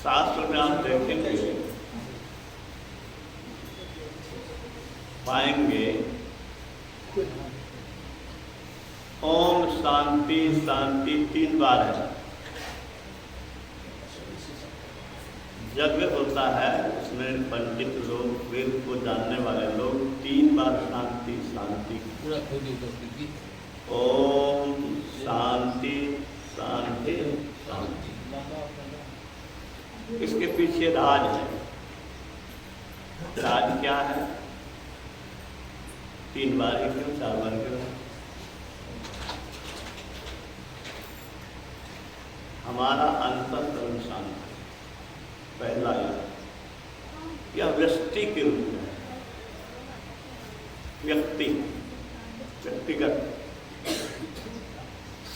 शास्त्र में आप देखेंगे, पाएंगे ओम शांति शांति 3 बार है। यज्ञ होता है, उसमें पंडित लोग, वेद को जानने वाले लोग 3 बार शांति शांति, ओम शांति शांति शांति। इसके पीछे राज है। राज क्या है? 3 बार ही क्यों, 4 बार क्यों? हमारा अंतःकरण शांत है। पहला यह व्यष्टि के रूप में, व्यक्ति, व्यक्तिगत,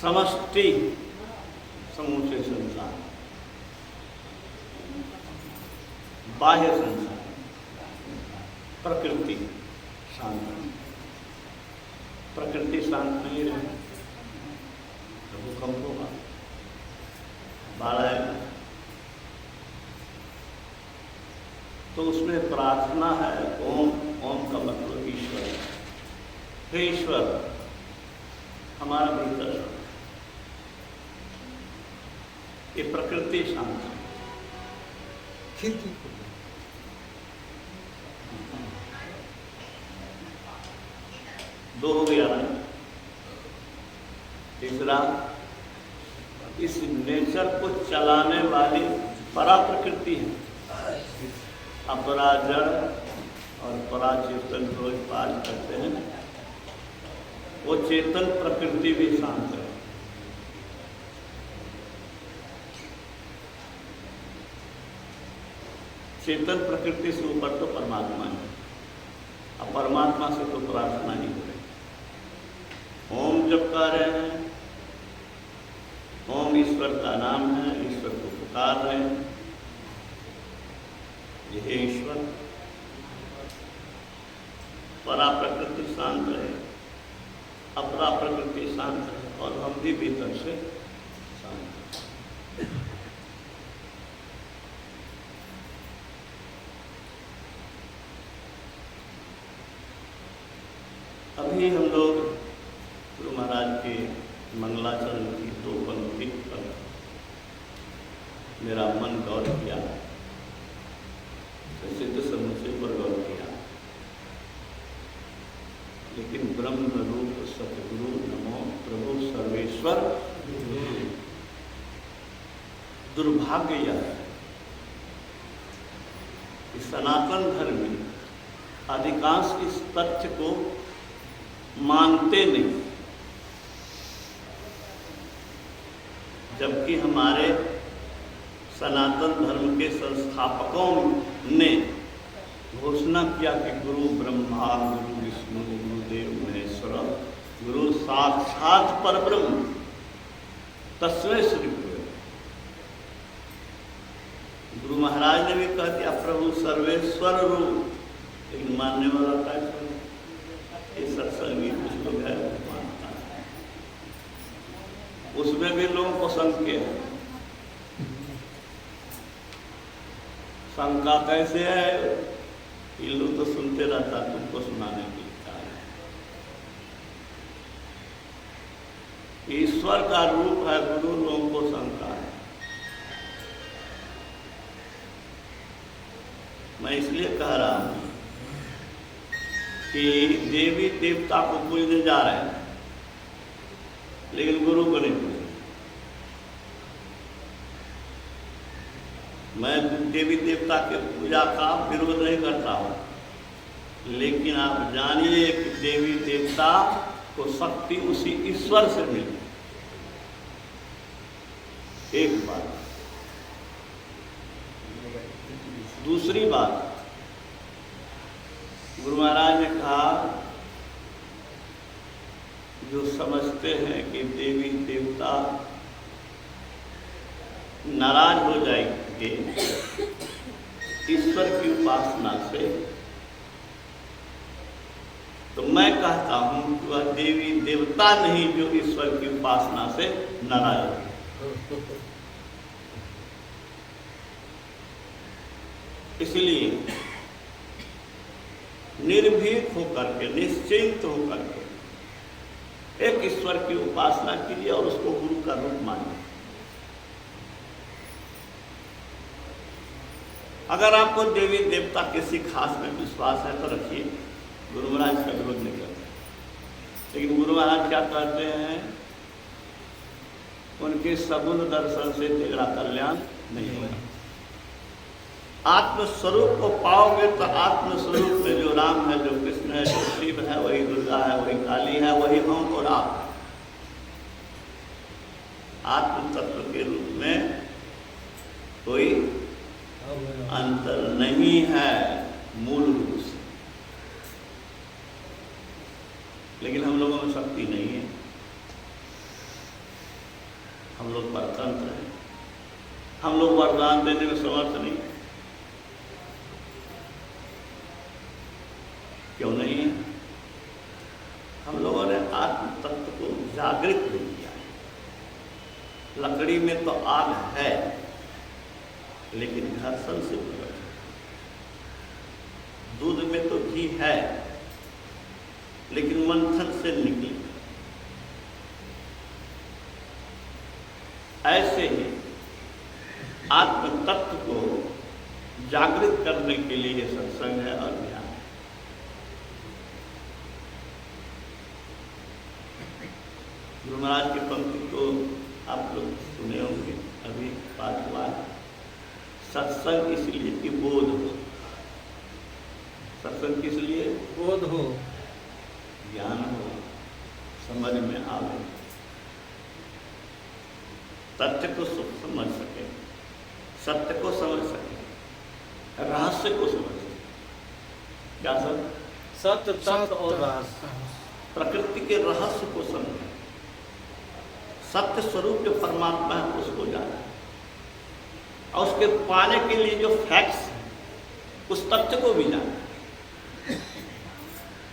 समष्टि, समूचे संसार, बाह्य संसार, प्रकृति शांत। प्रकृति शांत नहीं रहे तो भूकंप होगा, बाढ़ आएगा। तो उसमें प्रार्थना है ओम। ओम का मतलब ईश्वर है। हे ईश्वर, हमारा भीतर ये प्रकृति शांत है। दो हो गया ना। तीसरा, इस नेचर को चलाने वाली परा प्रकृति है। अपरा जड़ और परा चेतन को पार करते हैं। वो चेतन प्रकृति भी शांत है। चेतन प्रकृति से ऊपर तो परमात्मा है। अब परमात्मा से तो प्रार्थना ही करें। ओम जब कर रहे हैं, ओम ईश्वर का नाम है, ईश्वर को पुकार रहे हैं। हे ईश्वर, परा प्रकृति शांत रहे, अपरा प्रकृति शांत रहे और हम भी भीतर से शांत रहे। अभी हम लोग गुरु महाराज के मंगलाचरण की 2 पंक्ति पर मेरा मन गौर किया, सिद्ध समझे पर गौर किया। लेकिन ब्रह्म रूप सतगुरु नमो प्रभु सर्वेश्वर। दुर्भाग्य यह है कि सनातन धर्म में अधिकांश इस तथ्य को मानते नहीं, जबकि हमारे सनातन धर्म के संस्थापकों ने घोषणा किया कि गुरु ब्रह्मा, गुरु विष्णु, गुरुदेव महेश्वर, गुरु साक्षात परब्रह्म, तस्मै श्री गुरु। गुरु महाराज ने भी कहा कि प्रभु सर्वेश्वर रूप, लेकिन मानने वाला था ये सत्संग में कुछ लोग है मानता है। उसमें भी लोगों को संख्या है। शंका कैसे है? ये लोग तो सुनते रहता, तुमको सुनाने की इच्छा है। ईश्वर का रूप है गुरु, लोगों को शंका है। मैं इसलिए कह रहा हूं कि देवी देवता को पूजने जा रहे हैं, लेकिन गुरु को नहीं पूजते। मैं देवी देवता के पूजा का विरोध नहीं करता हूँ, लेकिन आप जानिए कि देवी देवता को शक्ति उसी ईश्वर से मिली। एक बात। दूसरी बात, गुरु महाराज ने कहा जो समझते हैं कि देवी देवता नाराज हो जाएंगे ईश्वर की उपासना से, तो मैं कहता हूं कि वह देवी देवता नहीं जो ईश्वर की उपासना से नाराज हो। इसलिए निर्भीक होकर के, निश्चिंत होकर के एक ईश्वर की उपासना कीजिए और उसको गुरु का रूप मानिए। अगर आपको देवी देवता किसी खास में विश्वास है तो रखिए, गुरु महाराज का विरोध नहीं करते, लेकिन गुरु महाराज क्या करते हैं, उनके सगुण दर्शन से तेरा कल्याण नहीं होगा। आत्मस्वरूप को पाओगे तो आत्मस्वरूप में जो राम है, जो कृष्ण है, जो शिव है, वही दुर्गा है, वही काली है, वही हम और आप। आत्म तत्व के रूप में कोई अंतर नहीं है मूल रूप से, लेकिन हम लोगों में शक्ति नहीं है, हम लोग परतंत्र हैं, हम लोग वरदान देने में समर्थ नहीं। क्यों नहीं है? हम लोगों ने आत्म तत्व को जागृत नहीं किया है। लकड़ी में तो आग है, लेकिन घर्षण से प्रकट है। दूध में तो घी है, लेकिन मंथन से निकले। ऐसे ही आत्म तत्व को जागृत करने के लिए सत्संग है और ध्यान। गुरु महाराज की पंक्ति को आप लोग सुने होंगे, अभी 5 बार। सत्संग इसलिए कि बोध हो। सत्संग किस लिए? बोध हो, ज्ञान हो, समझ में आवे, तथ्य को समझ सके, सत्य को समझ सके, रहस्य को समझ सके। क्या सब? सत्य, तत्व और रहस्य। प्रकृति के रहस्य को समझे, सत्य स्वरूप जो परमात्मा है उसको जाना, और उसके पाने के लिए जो फैक्ट्स है उस तथ्य को भी जाना।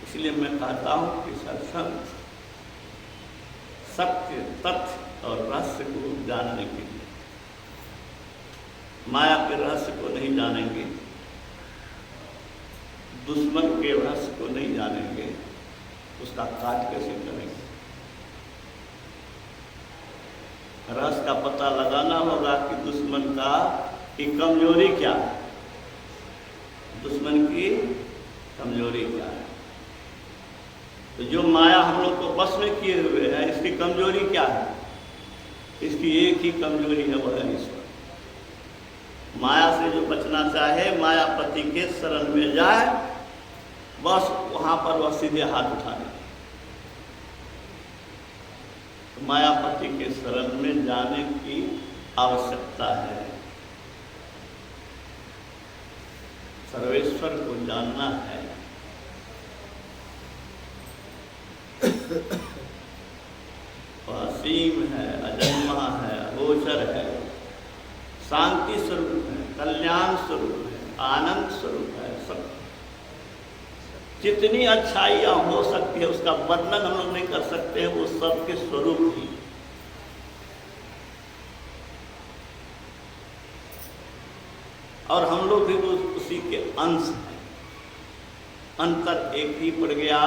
इसलिए मैं कहता हूं कि सत्संग सत्य, तथ्य और रहस्य को जानने के लिए। माया के रहस्य को नहीं जानेंगे, दुश्मन के रहस्य को नहीं जानेंगे, उसका काज कैसे करेंगे? रहस्य का पता लगाना होगा कि दुश्मन की कमजोरी क्या है, दुश्मन की कमजोरी क्या है। तो जो माया हम लोग को बस में किए हुए है, इसकी कमजोरी क्या है? इसकी एक ही कमजोरी है, वह है ईश्वर। माया से जो बचना चाहे, मायापति के शरण में जाए, बस वहां पर वह सीधे हाथ उठा ले। तो मायापति के शरण में जाने की आवश्यकता है। सर्वेश्वर को जानना है। वह असीम है, अजन्मा है, अगोचर है, शांति स्वरूप है, कल्याण स्वरूप है, आनंद स्वरूप है। सब जितनी अच्छाइयाँ हो सकती है उसका वर्णन हम लोग नहीं कर सकते हैं, वो सबके स्वरूप ही। और हम लोग भी उसी के अंश हैं। अंतर एक ही पड़ गया।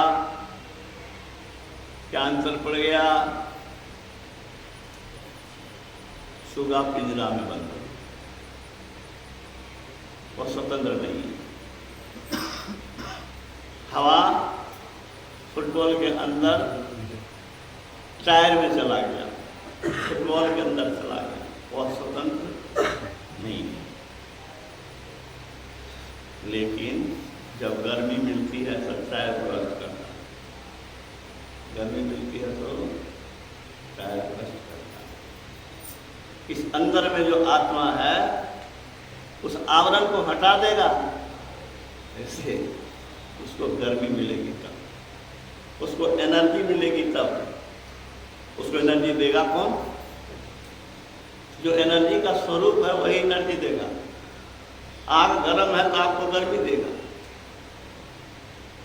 क्या अंतर पड़ गया? सुगा पिंजरा में बंद हो, वह स्वतंत्र नहीं है। हवा फुटबॉल के अंदर टायर में चला गया, फुटबॉल के अंदर चला गया, वह स्वतंत्र नहीं है। लेकिन जब गर्मी मिलती है तो टायर ब्रस्ट करता है, गर्मी मिलती है तो टायर ब्रस्ट करता है। इस अंदर में जो आत्मा है उस आवरण को हटा देगा, ऐसे उसको गर्मी मिलेगी तब, उसको एनर्जी मिलेगी तब। उसको एनर्जी देगा कौन? जो एनर्जी का स्वरूप है वही एनर्जी देगा। आग गर्म है तो आपको गर्मी देगा।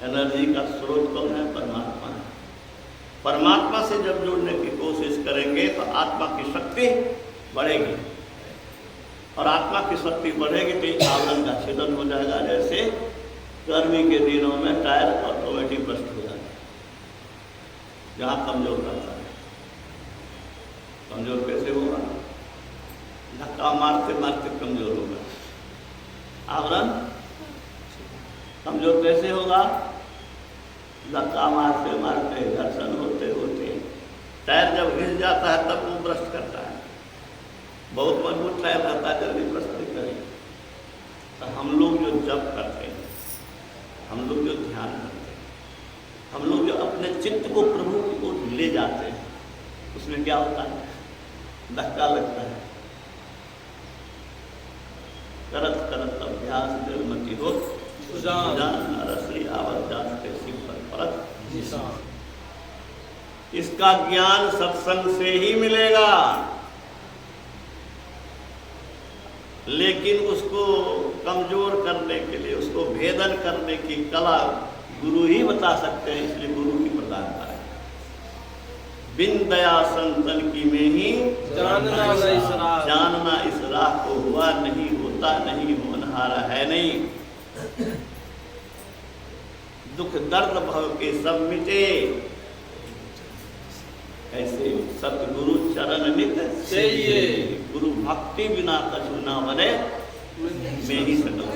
एनर्जी का स्रोत कौन है? परमात्मा है। परमात्मा से जब जुड़ने की कोशिश करेंगे तो आत्मा की शक्ति बढ़ेगी। और आत्मा की शक्ति बढ़ेगी तो ये आवरण का छेदन हो जाएगा। जैसे गर्मी के दिनों में टायर ऑटोमेटिक बस्ट हो जाता है जहाँ कमजोर रहता है। कमजोर कैसे होगा? धक्का मारते मारते कमजोर होगा। आवरण कमजोर कैसे होगा? धक्का मारते मारते, घर्षण होते होते। टायर जब घिस जाता है तब वो ब्रस्ट करता है। बहुत मजबूत टायर रहता है, जल्दी ब्रस्ट नहीं करेगा। तो हम लोग जो जप करते हैं, हम लोग जो ध्यान करते हैं, हम लोग जो अपने चित्त को प्रभु की ओर ले जाते हैं, उसमें क्या होता है? धक्का लगता है। करत करत अभ्यास जलमति हो रसली आवत जाते शिव पर परत। इसका ज्ञान सत्संग से ही मिलेगा, लेकिन उसको कमजोर करने के लिए, उसको भेदन करने की कला गुरु ही बता सकते हैं। इसलिए गुरु की प्रधानता है। बिन दया संतन की में ही जानना इस राह को हुआ नहीं, होता नहीं, होनहारा है नहीं। दुख दर्द भव के सब मिटे, ऐसे सतगुरु चरण नित चाहिए। गुरु भक्ति बिना कछु ना बने, मैं ही सकल